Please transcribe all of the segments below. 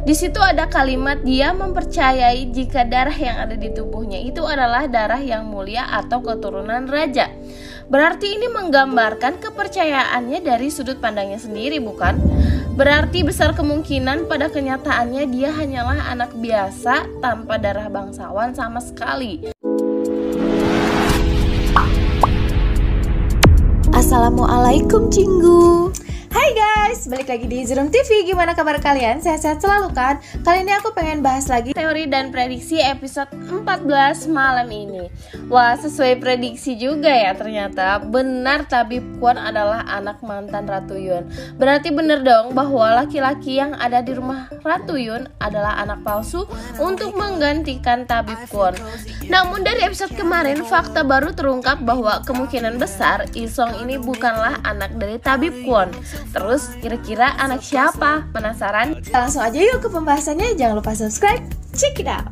Di situ ada kalimat dia mempercayai jika darah yang ada di tubuhnya itu adalah darah yang mulia atau keturunan raja. Berarti ini menggambarkan kepercayaannya dari sudut pandangnya sendiri, bukan? Berarti besar kemungkinan pada kenyataannya dia hanyalah anak biasa tanpa darah bangsawan sama sekali. Assalamualaikum Cinggu. Hai guys, balik lagi di Zerum TV. Gimana kabar kalian? Sehat-sehat selalu kan? Kali ini aku pengen bahas lagi teori dan prediksi episode 14 malam ini. Wah, sesuai prediksi juga ya ternyata. Benar Tabib Kwon adalah anak mantan Ratu Yun. Berarti bener dong bahwa laki-laki yang ada di rumah Ratu Yun adalah anak palsu untuk menggantikan Tabib Kwon. Namun dari episode kemarin fakta baru terungkap bahwa kemungkinan besar Isong ini bukanlah anak dari Tabib Kwon. Terus kira-kira anak siapa? Penasaran? Langsung aja yuk ke pembahasannya. Jangan lupa subscribe. Check it out.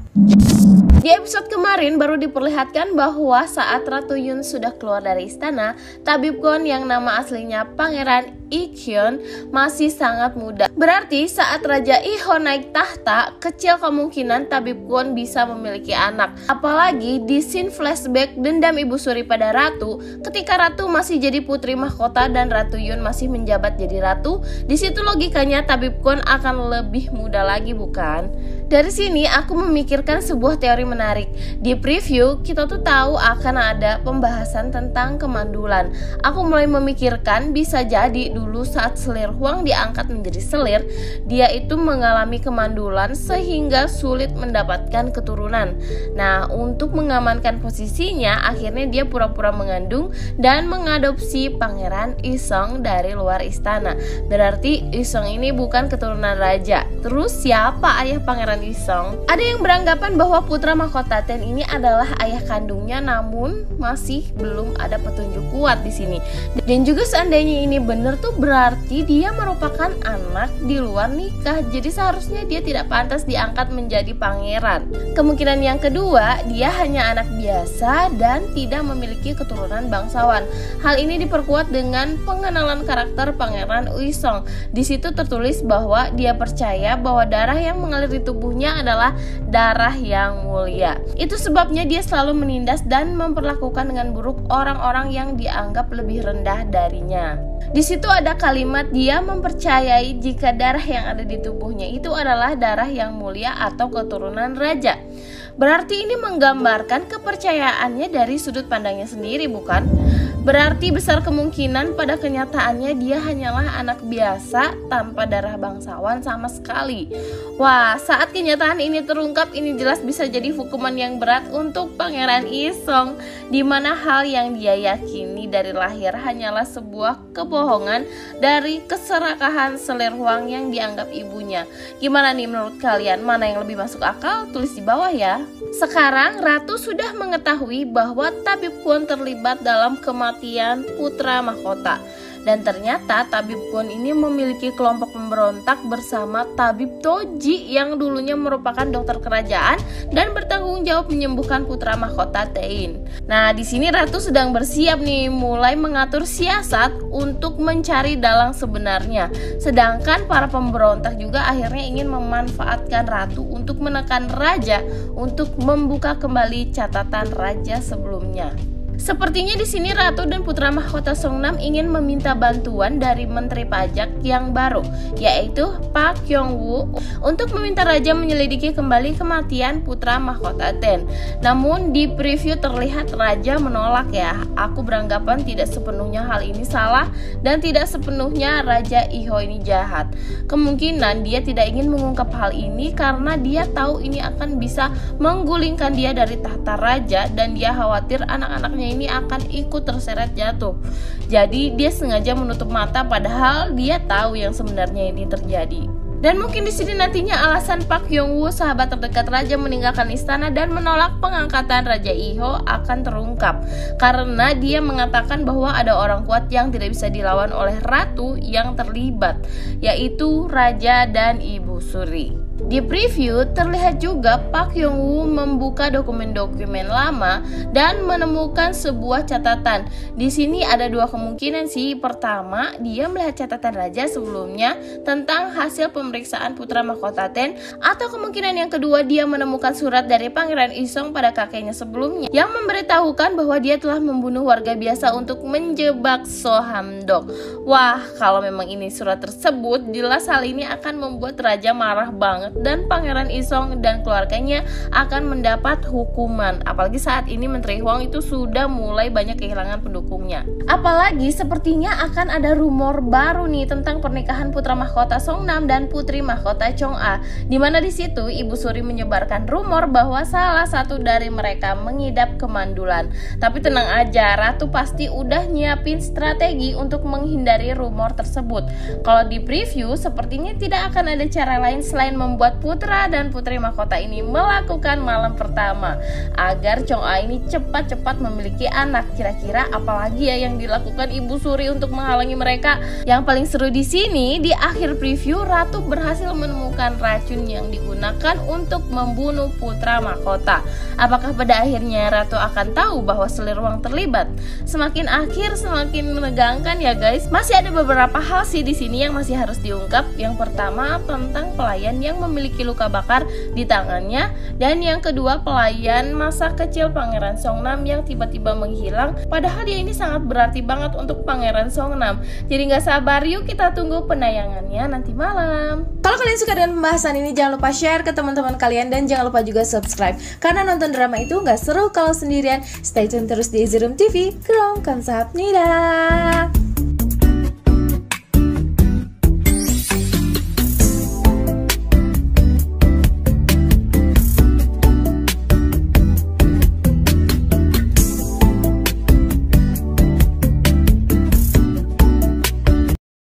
Di episode kemarin baru diperlihatkan bahwa saat Ratu Yun sudah keluar dari istana, Tabib Kwon yang nama aslinya Pangeran Ikhyun masih sangat muda. Berarti saat Raja Iho naik tahta, kecil kemungkinan Tabib Kwon bisa memiliki anak. Apalagi di scene flashback dendam Ibu Suri pada Ratu, ketika Ratu masih jadi putri mahkota dan Ratu Yun masih menjabat jadi ratu, di situ logikanya Tabib Kwon akan lebih muda lagi, bukan? Dari sini aku memikirkan sebuah teori menarik. Di preview kita tuh tahu akan ada pembahasan tentang kemandulan. Aku mulai memikirkan bisa jadi dulu saat Selir Huang diangkat menjadi selir, dia itu mengalami kemandulan sehingga sulit mendapatkan keturunan. Nah, untuk mengamankan posisinya, akhirnya dia pura-pura mengandung dan mengadopsi Pangeran Isong dari luar istana. Berarti Isong ini bukan keturunan raja. Terus siapa ayah Pangeran Isong? Ada yang beranggapan bahwa putra mahkota Ten ini adalah ayah kandungnya, namun masih belum ada petunjuk kuat di sini. Dan juga seandainya ini benar tuh berarti dia merupakan anak di luar nikah. Jadi seharusnya dia tidak pantas diangkat menjadi pangeran. Kemungkinan yang kedua, dia hanya anak biasa dan tidak memiliki keturunan bangsawan. Hal ini diperkuat dengan pengenalan karakter Pangeran Uisong. Di situ tertulis bahwa dia percaya bahwa darah yang mengalir di tubuhnya adalah darah yang mulia. Itu sebabnya dia selalu menindas dan memperlakukan dengan buruk orang-orang yang dianggap lebih rendah darinya. Di situ ada kalimat dia mempercayai jika darah yang ada di tubuhnya itu adalah darah yang mulia atau keturunan raja. Berarti ini menggambarkan kepercayaannya dari sudut pandangnya sendiri, bukan? Berarti besar kemungkinan pada kenyataannya dia hanyalah anak biasa tanpa darah bangsawan sama sekali. Wah, saat kenyataan ini terungkap, ini jelas bisa jadi hukuman yang berat untuk Pangeran Isong, di mana hal yang dia yakini dari lahir hanyalah sebuah kebohongan dari keserakahan Selir Huang yang dianggap ibunya. Gimana nih menurut kalian? Mana yang lebih masuk akal? Tulis di bawah ya. Sekarang Ratu sudah mengetahui bahwa Tabib Kwon terlibat dalam kematian putra mahkota. Dan ternyata Tabib Kwon ini memiliki kelompok pemberontak bersama Tabib Toji yang dulunya merupakan dokter kerajaan dan bertanggung jawab menyembuhkan putra mahkota Tein. Nah, di sini Ratu sedang bersiap nih mulai mengatur siasat untuk mencari dalang sebenarnya. Sedangkan para pemberontak juga akhirnya ingin memanfaatkan Ratu untuk menekan raja untuk membuka kembali catatan raja sebelumnya. Sepertinya di sini Ratu dan putra mahkota Songnam ingin meminta bantuan dari Menteri Pajak yang baru, yaitu Pak Kyung-woo, untuk meminta raja menyelidiki kembali kematian putra mahkota Ten. Namun di preview terlihat raja menolak ya. Aku beranggapan tidak sepenuhnya hal ini salah dan tidak sepenuhnya Raja Iho ini jahat. Kemungkinan dia tidak ingin mengungkap hal ini karena dia tahu ini akan bisa menggulingkan dia dari tahta raja dan dia khawatir anak-anaknya ini akan ikut terseret jatuh. Jadi dia sengaja menutup mata padahal dia tahu yang sebenarnya ini terjadi. Dan mungkin di sini nantinya alasan Pak Kyung-woo, sahabat terdekat raja, meninggalkan istana dan menolak pengangkatan Raja Iho akan terungkap. Karena dia mengatakan bahwa ada orang kuat yang tidak bisa dilawan oleh ratu yang terlibat, yaitu Raja dan Ibu Suri. Di preview terlihat juga Pak Kyung-woo membuka dokumen-dokumen lama dan menemukan sebuah catatan. Di sini ada dua kemungkinan sih. Pertama, dia melihat catatan raja sebelumnya tentang hasil pemilihan pemeriksaan putra mahkota Ten, atau kemungkinan yang kedua dia menemukan surat dari Pangeran Isong pada kakeknya sebelumnya yang memberitahukan bahwa dia telah membunuh warga biasa untuk menjebak So Ham-dok. Wah, kalau memang ini surat tersebut, jelas hal ini akan membuat raja marah banget dan Pangeran Isong dan keluarganya akan mendapat hukuman. Apalagi saat ini Menteri Huang itu sudah mulai banyak kehilangan pendukungnya. Apalagi sepertinya akan ada rumor baru nih tentang pernikahan putra mahkota Songnam dan putri mahkota Chong-a, di mana di situ Ibu Suri menyebarkan rumor bahwa salah satu dari mereka mengidap kemandulan. Tapi tenang aja, Ratu pasti udah nyiapin strategi untuk menghindari rumor tersebut. Kalau di preview sepertinya tidak akan ada cara lain selain membuat putra dan putri mahkota ini melakukan malam pertama agar Chong-a ini cepat-cepat memiliki anak. Kira-kira apalagi ya yang dilakukan Ibu Suri untuk menghalangi mereka? Yang paling seru di sini, di akhir preview Ratu berhasil menemukan racun yang digunakan untuk membunuh putra mahkota. Apakah pada akhirnya Ratu akan tahu bahwa Selirwang terlibat? Semakin akhir semakin menegangkan ya guys. Masih ada beberapa hal sih di sini yang masih harus diungkap. Yang pertama tentang pelayan yang memiliki luka bakar di tangannya, dan yang kedua pelayan masa kecil Pangeran Songnam yang tiba-tiba menghilang. Padahal dia ini sangat berarti banget untuk Pangeran Songnam. Jadi nggak sabar, yuk kita tunggu penayangannya nanti malam. Kalau kalian suka dengan pembahasan ini, jangan lupa share ke teman-teman kalian dan jangan lupa juga subscribe. Karena nonton drama itu nggak seru kalau sendirian. Stay tune terus di Zerum TV. Krong kamsahamnida.